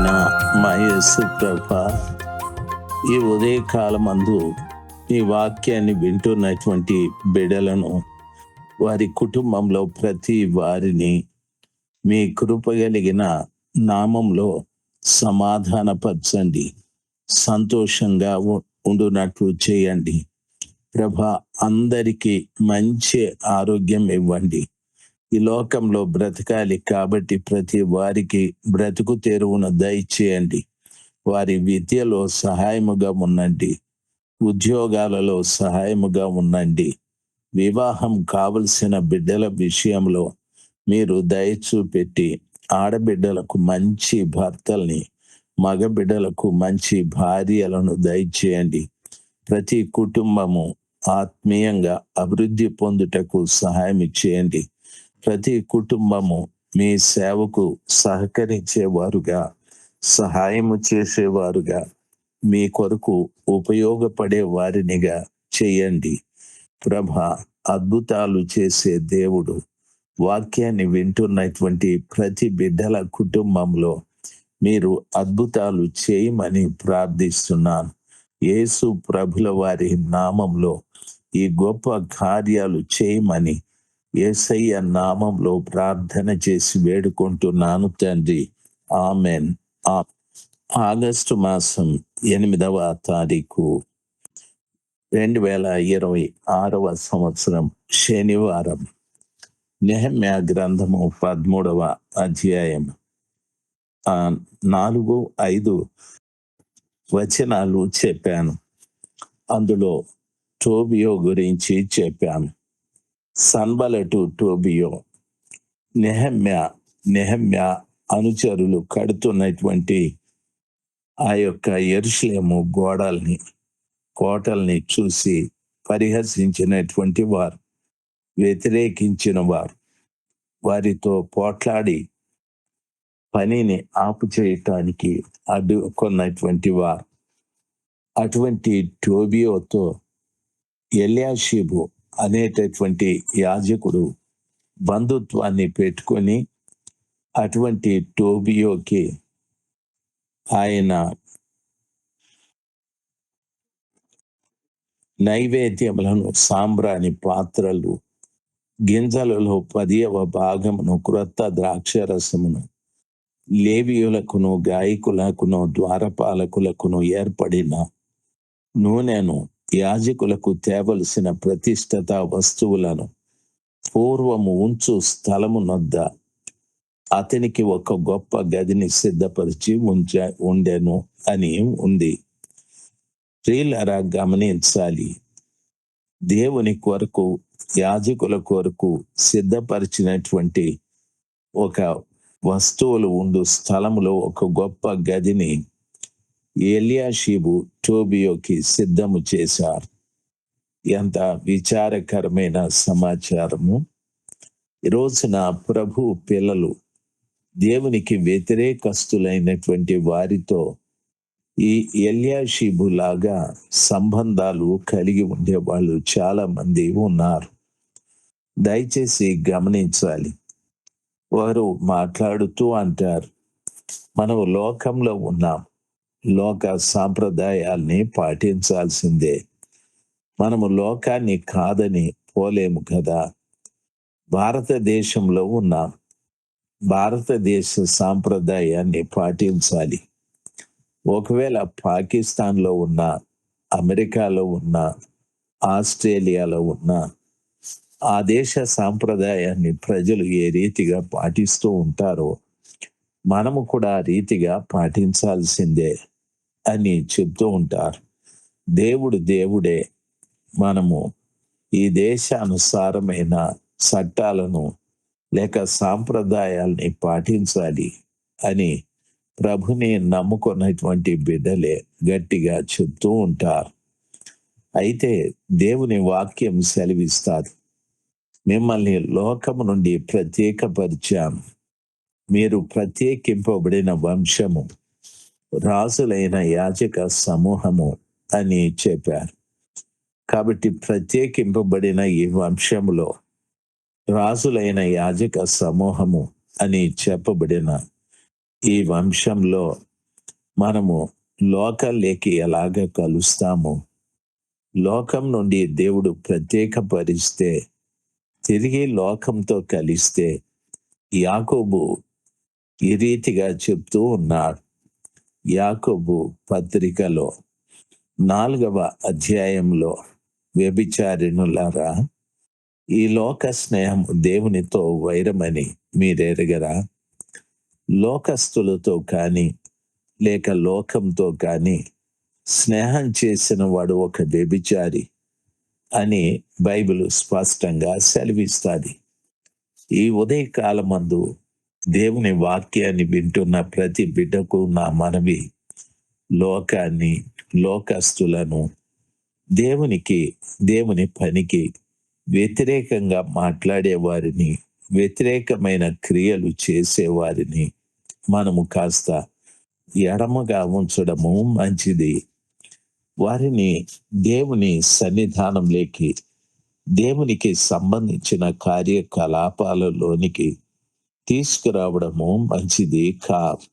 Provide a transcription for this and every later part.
అయిన మా యేసు ప్రభా, ఈ ఉదయకాలమందు ఈ వాక్యాన్ని వింటున్నటువంటి బిడ్డలను, వారి కుటుంబంలో ప్రతి వారిని మీ కృపగలిగిన నామంలో సమాధానపరచండి, సంతోషంగా ఉండునట్లు చేయండి. ప్రభా, అందరికీ మంచి ఆరోగ్యం ఇవ్వండి. ఈ లోకంలో బ్రతకాలి కాబట్టి ప్రతి వారికి బ్రతుకు తెరువును దయచేయండి. వారి విద్యలో సహాయముగా ఉండండి, ఉద్యోగాలలో సహాయముగా ఉండండి. వివాహం కావలసిన బిడ్డల విషయంలో మీరు దయ చూపెట్టి ఆడబిడ్డలకు మంచి భర్తల్ని, మగబిడ్డలకు మంచి భార్యలను దయచేయండి. ప్రతి కుటుంబము ఆత్మీయంగా అభివృద్ధి పొందుటకు సహాయం చేయండి. ప్రతి కుటుంబము మీ సేవకు సహకరించేవారుగా, సహాయము చేసేవారుగా, మీ కొరకు ఉపయోగపడే వారినిగా చేయండి. ప్రభ, అద్భుతాలు చేసే దేవుడు, వాక్యాన్ని వింటున్నటువంటి ప్రతి బిడ్డల కుటుంబంలో మీరు అద్భుతాలు చేయమని ప్రార్థిస్తున్నాను. యేసు ప్రభుల వారి నామంలో ఈ గొప్ప కార్యాలు చేయమని యేసయ్య నామంలో ప్రార్థన చేసి వేడుకుంటున్నాను తండ్రి. ఆమెన్. ఆగస్టు మాసం 8వ తారీఖు 2026 సంవత్సరం శనివారం. నెహెమ్యా గ్రంథము 13వ అధ్యాయం 4-5 వచనాలు చెప్పాను. అందులో టోబియో గురించి చెప్పాను. సన్బలటు టోబియో, నెహెమ్యా అనుచరులు కడుతున్నటువంటి ఆ యొక్క యెరూషలేము కోటల్ని చూసి పరిహసించినటువంటి వారు, వ్యతిరేకించిన వారు, వారితో పోట్లాడి పనిని ఆపు చేయటానికి అడ్డుకున్నటువంటి వారు. అటువంటి టోబియోతో ఎల్యాషీబు అనేటటువంటి యాజకుడు బంధుత్వాన్ని పెట్టుకొని అటువంటి టోబియోకి ఆయన నైవేద్యములను, సాంబ్రాణి పాత్రలు, గింజలలో 10వ భాగమును, క్రొత్త ద్రాక్షరసమును లేవీయులకును, గాయకులకును, ద్వారపాలకులకును ఏర్పడిన నూనెను, యాజకులకు తేవలసిన ప్రతిష్ఠిత వస్తువులను పూర్వము ఉంచు స్థలము నొద్ద అతనికి ఒక గొప్ప గదిని సిద్ధపరిచి ఉండెను అని ఉంది. ప్రియులారా, గమనించాలి. దేవుని కొరకు, యాజకుల కొరకు సిద్ధపరిచినటువంటి ఒక వస్తువులు ఉండు స్థలములో ఒక గొప్ప గదిని ఎల్యాషీబు టోబియోకి సిద్ధము చేశారు. ఎంత విచారకరమైన సమాచారము! ఈ రోజున ప్రభు పిల్లలు దేవునికి వ్యతిరేకస్తులైనటువంటి వారితో ఈ ఎల్యాషీబు లాగా సంబంధాలు కలిగి ఉండే వాళ్ళు చాలా మంది ఉన్నారు. దయచేసి గమనించాలి. వారు మాట్లాడుతూ అంటారు, మనం లోకంలో ఉన్నాం, లోక సాంప్రదాయాల్ని పాటించాల్సిందే, మనము లోకాన్ని కాదని పోలేము కదా, భారతదేశంలో ఉన్నాం, భారతదేశ సాంప్రదాయాన్ని పాటించాలి. ఒకవేళ పాకిస్తాన్లో ఉన్నా, అమెరికాలో ఉన్నా, ఆస్ట్రేలియాలో ఉన్నా, ఆ దేశ సాంప్రదాయాన్ని ప్రజలు ఏ రీతిగా పాటిస్తూ ఉంటారో మనము కూడా ఆ రీతిగా పాటించాల్సిందే అని చెప్తూ ఉంటారు. దేవుడు దేవుడే, మనము ఈ దేశానుసారమైన చట్టాలను లేక సాంప్రదాయాల్ని పాటించాలి అని ప్రభుని నమ్ముకున్నటువంటి బిడ్డలే గట్టిగా చెప్తూ ఉంటారు. అయితే దేవుని వాక్యం సెలవిస్తారు, మిమ్మల్ని లోకము నుండి ప్రత్యేకపరిచాను, మీరు ప్రత్యేకింపబడిన వంశము, రాజులైన యాజక సమూహము అని చెప్పారు. కాబట్టి ప్రత్యేకింపబడిన ఈ వంశములో రాజులైన యాజక సమూహము అని చెప్పబడిన ఈ వంశంలో మనము లోకంలోకి ఎలాగ కలుస్తామో, లోకం నుండి దేవుడు ప్రత్యేకపరిస్తే తిరిగి లోకంతో కలిస్తే యాకోబు ఈ రీతిగా చెప్తూ ఉన్నాడు. యాకోబు పత్రికలో 4వ అధ్యాయంలో, వ్యభిచారిణులారా, ఈ లోక స్నేహం దేవునితో వైరమని మీరెరగరా? లోకస్తులతో కానీ లేక లోకంతో కానీ స్నేహం చేసిన వాడు ఒక వ్యభిచారి అని బైబిల్ స్పష్టంగా సెలవిస్తుంది. ఈ ఉదయకాలమందు దేవుని వాక్యాన్ని వింటున్న ప్రతి బిడ్డకు నా మనవి, లోకాన్ని, లోకస్తులను, దేవుని పనికి వ్యతిరేకంగా మాట్లాడే వారిని, వ్యతిరేకమైన క్రియలు చేసేవారిని మనము కాస్త ఎడమగా ఉంచడము మంచిది. వారిని దేవుని సన్నిధానంలోకి, దేవునికి సంబంధించిన కార్యకలాపాలలోనికి తీసుకురావడము మంచిది కాదు.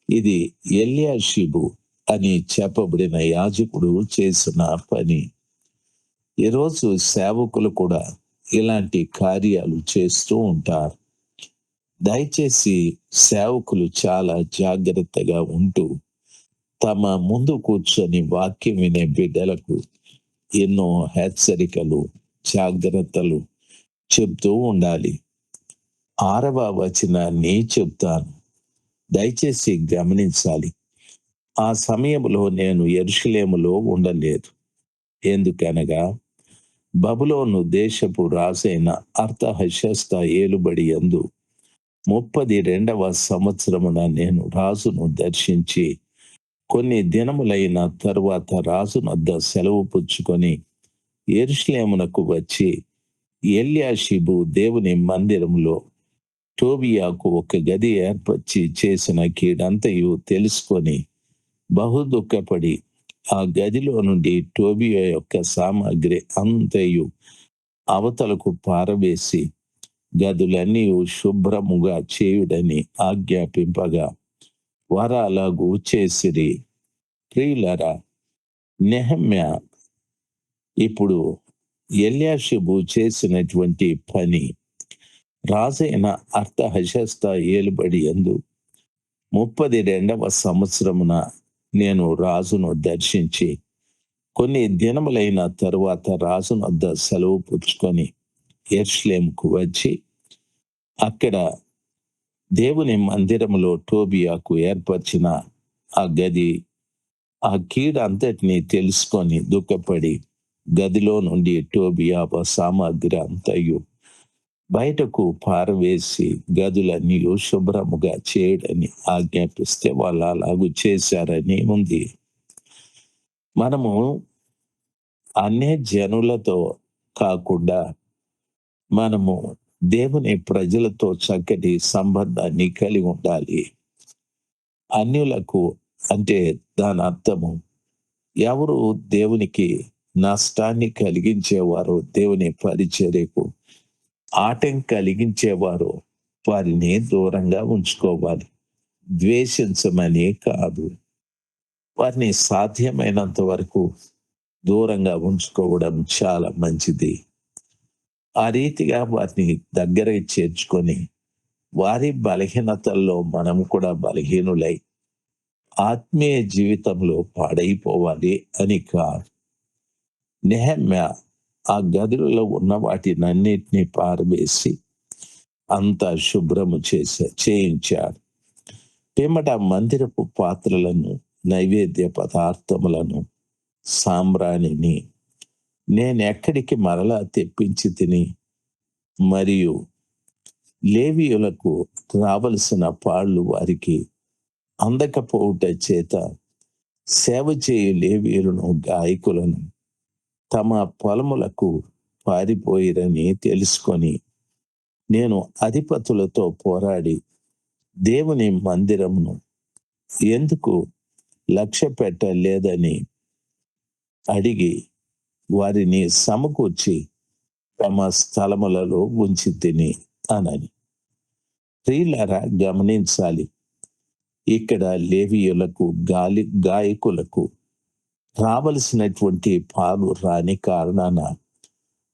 ఇది ఎల్యాషీబు అని చెప్పబడిన యాజకుడు చేసిన పని. ఈరోజు సేవకులు కూడా ఇలాంటి కార్యాలు చేస్తూ ఉంటారు. దయచేసి సేవకులు చాలా జాగ్రత్తగా ఉంటూ తమ ముందు కూర్చొని వాక్యం వినే బిడ్డలకు ఎన్నో హెచ్చరికలు, జాగ్రత్తలు చెప్తూ ఉండాలి. 6వ వచనాన్ని చెప్తాను, దయచేసి గమనించాలి. ఆ సమయంలో నేను యెరూషలేములో ఉండలేదు. ఎందుకనగా బబులోను దేశపు రాజైన అర్తహషస్త ఏలుబడి యందు 32వ సంవత్సరమున నేను రాజును దర్శించి కొన్ని దినములైన తరువాత రాజునొద్ద సెలవు పుచ్చుకొని యెరూషలేమునకు వచ్చి ఎల్యాషీబు దేవుని మందిరములో టోబియాకు ఒక గది ఏర్పరిచి చేసిన కీడంతయు తెలుసుకొని బహు దుఃఖపడి ఆ గదిలో నుండి టోబియా యొక్క సామాగ్రి అంతయు అవతలకు పారవేసి గదులన్నీ శుభ్రముగా చేయుడని ఆజ్ఞాపింపగా వారు అలాగూ చేసిరి. ప్రియులారా, నెహెమ్యా ఇప్పుడు ఎల్యాషీబు చేసినటువంటి పని, రాజైన అర్తహషస్త ఏలుబడి యందు 32వ సంవత్సరమున నేను రాజును దర్శించి కొన్ని దినములైన తరువాత రాజునొద్ద సెలవు పుచ్చుకొని యెరూషలేముకు వచ్చి అక్కడ దేవుని మందిరములో టోబియాకు ఏర్పరిచిన ఆ గది, ఆ కీడు అంతటిని తెలుసుకొని దుఃఖపడి గదిలో నుండి టోబియా సామాగ్రి అంతయు బయటకు పారవేసి గదులన్నీ శుభ్రముగా చేయడని ఆజ్ఞాపిస్తే వాళ్ళు అలాగూ చేశారని ఉంది. మనము అన్య జనులతో కాకుండా మనము దేవుని ప్రజలతో చక్కటి సంబంధాన్ని కలిగి ఉండాలి. అన్యులకు అంటే దాని అర్థము ఎవరు దేవునికి నష్టాన్ని కలిగించేవారు, దేవుని పరిచర్యకు ఆటం కలిగించేవారు, వారిని దూరంగా ఉంచుకోవాలి. ద్వేషించమని కాదు, వారిని సాధ్యమైనంత వరకు దూరంగా ఉంచుకోవడం చాలా మంచిది. ఆ రీతిగా వారిని దగ్గర చేర్చుకొని వారి బలహీనతల్లో మనం కూడా బలహీనులై ఆత్మీయ జీవితంలో పాడైపోవాలి అని కాదు. నెహెమ్యా ఆ గదులలో ఉన్న వాటినన్నిటినీ పారవేసి అంతా శుభ్రము చేయించాడు. పిమ్మట మందిరపు పాత్రలను, నైవేద్య పదార్థములను, సాంబ్రాణిని నేనెక్కడికి మరలా తెప్పించి తిని మరియు లేవీయులకు రావలసిన పాళ్ళు వారికి అందకపోవుట చేత సేవ చేయు లేవీయులను, గాయకులను తమ పొలములకు పారిపోయిరని తెలుసుకొని నేను అధిపతులతో పోరాడి దేవుని మందిరమును ఎందుకు లక్ష్య పెట్టలేదని అడిగి వారిని సమకూర్చి తమ స్థలములలో ఉంచి తిని అనని. ప్రియులారా, గమనించాలి, ఇక్కడ లేవీయులకు గాయకులకు రావలసినటువంటి పాలు రాని కారణాన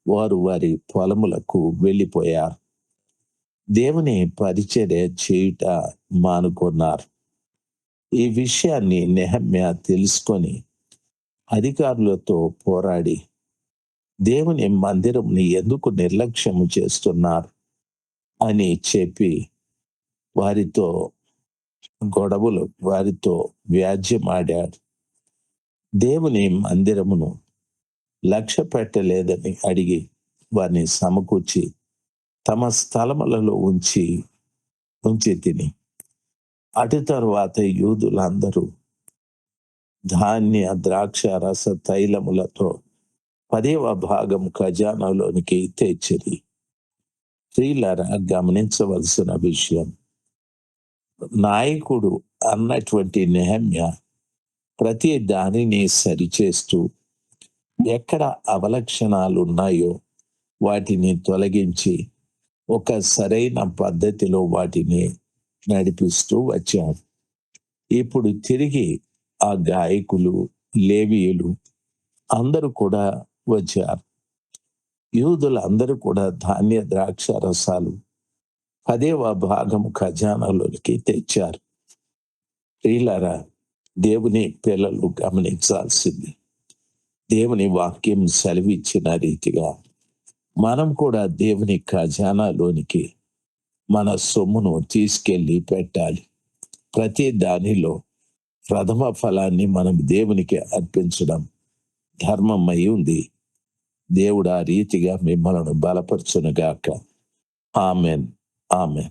వారు వారి పొలములకు వెళ్ళిపోయారు. దేవుని పరిచర్య చేయుట మానుకున్నారు. ఈ విషయాన్ని నెహమ్యా తెలుసుకొని అధికారులతో పోరాడి దేవుని మందిరంని ఎందుకు నిర్లక్ష్యము చేస్తున్నారు అని చెప్పి వారితో వారితో వ్యాజ్యమాడాడు. దేవుని మందిరమును లక్ష్య పెట్టలేదని అడిగి వారిని సమకూర్చి తమ స్థలములలో ఉంచి తిని అటు తరువాత యూదులందరూ ధాన్య ద్రాక్ష రస తైలములతో 10వ భాగం ఖజానాలోనికి తెచ్చిరి. స్త్రీలారా, గమనించవలసిన విషయం, నాయకుడు అన్నటువంటి నెహమ్యా ప్రతి దానిని సరిచేస్తూ ఎక్కడ అవలక్షణాలు ఉన్నాయో వాటిని తొలగించి ఒక సరైన పద్ధతిలో వాటిని నడిపిస్తూ వచ్చాడు. ఇప్పుడు తిరిగి ఆ గాయకులు, లేవీయులు అందరూ కూడా వచ్చారు. యూదులందరూ కూడా ధాన్య ద్రాక్ష రసాలు 10వ భాగం ఖజానాలోనికి తెచ్చారు. ప్రియులారా, దేవుని పిల్లలు గమనించాల్సింది, దేవుని వాక్యం సెలవిచ్చిన రీతిగా మనం కూడా దేవుని ఖజానాలోనికి మన సొమ్మును తీసుకెళ్ళి పెట్టాలి. ప్రతి దానిలో ప్రథమ ఫలాన్ని మనం దేవునికి అర్పించడం ధర్మమై ఉంది. దేవుడు ఆ రీతిగా మిమ్మల్ని బలపరచునుగాక. ఆమెన్. ఆమెన్.